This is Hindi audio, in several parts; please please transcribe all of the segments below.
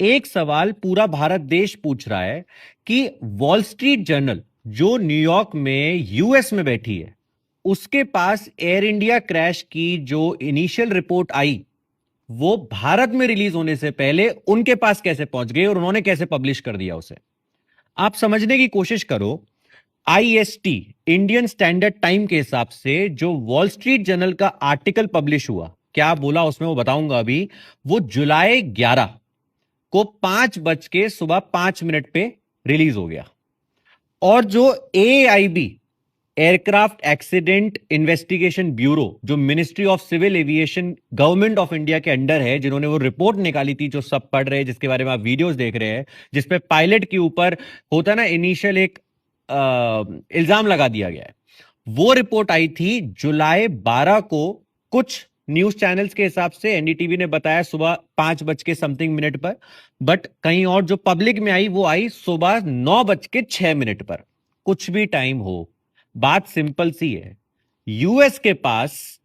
एक सवाल पूरा भारत देश पूछ रहा है कि वॉल स्ट्रीट जर्नल जो न्यूयॉर्क में यूएस में बैठी है, उसके पास एयर इंडिया क्रैश की जो इनिशियल रिपोर्ट आई वो भारत में रिलीज होने से पहले उनके पास कैसे पहुंच गई और उन्होंने कैसे पब्लिश कर दिया उसे। आप समझने की कोशिश करो। आईएसटी इंडियन स्टैंडर्ड टाइम के हिसाब से जो वॉल स्ट्रीट जर्नल का आर्टिकल पब्लिश हुआ, क्या बोला उसमें वो बताऊंगा अभी। वो जुलाई 11 को 5:05 पे रिलीज हो गया। और जो AIB aircraft accident investigation bureau जो ministry of civil aviation government of India के अंडर है, जिन्होंने वो रिपोर्ट निकाली थी जो सब पढ़ रहे हैं, जिसके बारे में आप वीडियोस देख रहे हैं, जिसपे पायलट के ऊपर होता ना इनिशियल एक इल्जाम लगा दिया गया है, वो रिपोर्ट आई थी जुलाई 12 को। कुछ न्यूज चैनल्स के हिसाब से एनडीटीवी ने बताया सुबह 5 बज के समथिंग पर, बट कहीं और जो पब्लिक में आई वो आई सुबह 9:06 पर। कुछ भी टाइम हो, बात सिंपल सी है। यूएस के पास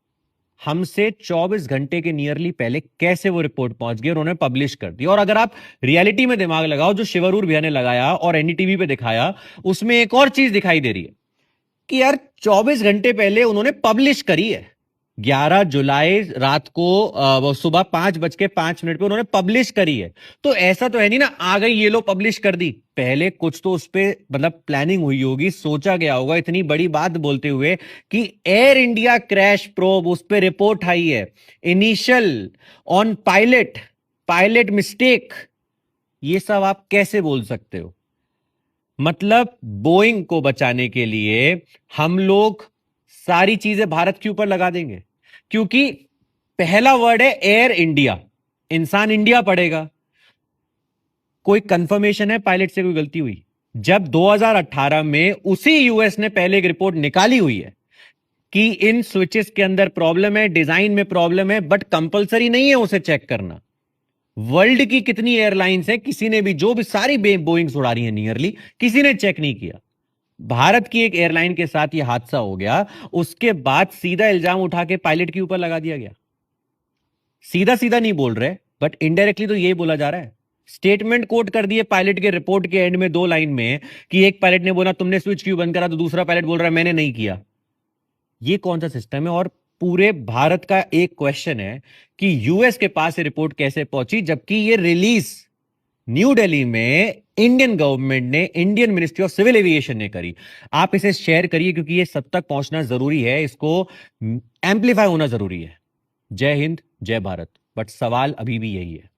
हमसे 24 घंटे के नियरली पहले कैसे वो रिपोर्ट पहुंच गई और उन्होंने पब्लिश कर दी। और अगर आप रियलिटी में दिमाग लगाओ, जो शिवरूर भैया ने लगाया और एनडीटीवी पे दिखाया, उसमें एक और चीज दिखाई दे रही है कि यार 24 घंटे पहले उन्होंने पब्लिश करी है। 11 जुलाई रात को वो सुबह 5:05 पे उन्होंने पब्लिश करी है। तो ऐसा तो है नहीं ना आ गई ये लो पब्लिश कर दी, पहले कुछ तो उस पे मतलब प्लानिंग हुई होगी, सोचा गया होगा। इतनी बड़ी बात बोलते हुए कि एयर इंडिया क्रैश प्रोब, उस पे रिपोर्ट आई है initial on pilot, pilot mistake, ये सब आप कैसे बोल सकते हो? मतलब बोइंग को बचाने के लिए हम लोग सारी चीजें भारत के ऊपर लगा देंगे, क्योंकि पहला वर्ड है एयर इंडिया, इंसान इंडिया पड़ेगा। कोई कंफर्मेशन है पायलट से कोई गलती हुई? जब 2018 में उसी यूएस ने पहले एक रिपोर्ट निकाली हुई है कि इन स्विचेस के अंदर प्रॉब्लम है, डिजाइन में प्रॉब्लम है, बट कंपलसरी नहीं है उसे चेक करना। वर्ल्ड की कितनी एयरलाइंस है, किसी ने भी, जो भी सारी बोइंग्स उड़ा रही है नियरली, किसी ने चेक नहीं किया। भारत की एक एयरलाइन के साथ यह हादसा हो गया, उसके बाद सीधा इल्जाम उठा के पायलट के ऊपर लगा दिया गया। सीधा सीधा नहीं बोल रहे, बट इनडायरेक्टली तो यही बोला जा रहा है। स्टेटमेंट कोट कर दिए पायलट के रिपोर्ट के एंड में 2 लाइन में कि एक पायलट ने बोला तुमने स्विच क्यों बंद करा, तो दूसरा पायलट बोल रहा है मैंने नहीं किया। ये कौन सा सिस्टम है? और पूरे भारत का एक क्वेश्चन है कि यूएस के पास ये रिपोर्ट कैसे पहुंची, जबकि ये रिलीज न्यू दिल्ली में इंडियन गवर्नमेंट ने, Indian Ministry of civil Aviation ने करी। आप इसे शेयर करिए क्योंकि ये सब तक पहुंचना जरूरी है, इसको एम्पलीफाई होना जरूरी है। जय हिंद, जय भारत। बट सवाल अभी भी यही है।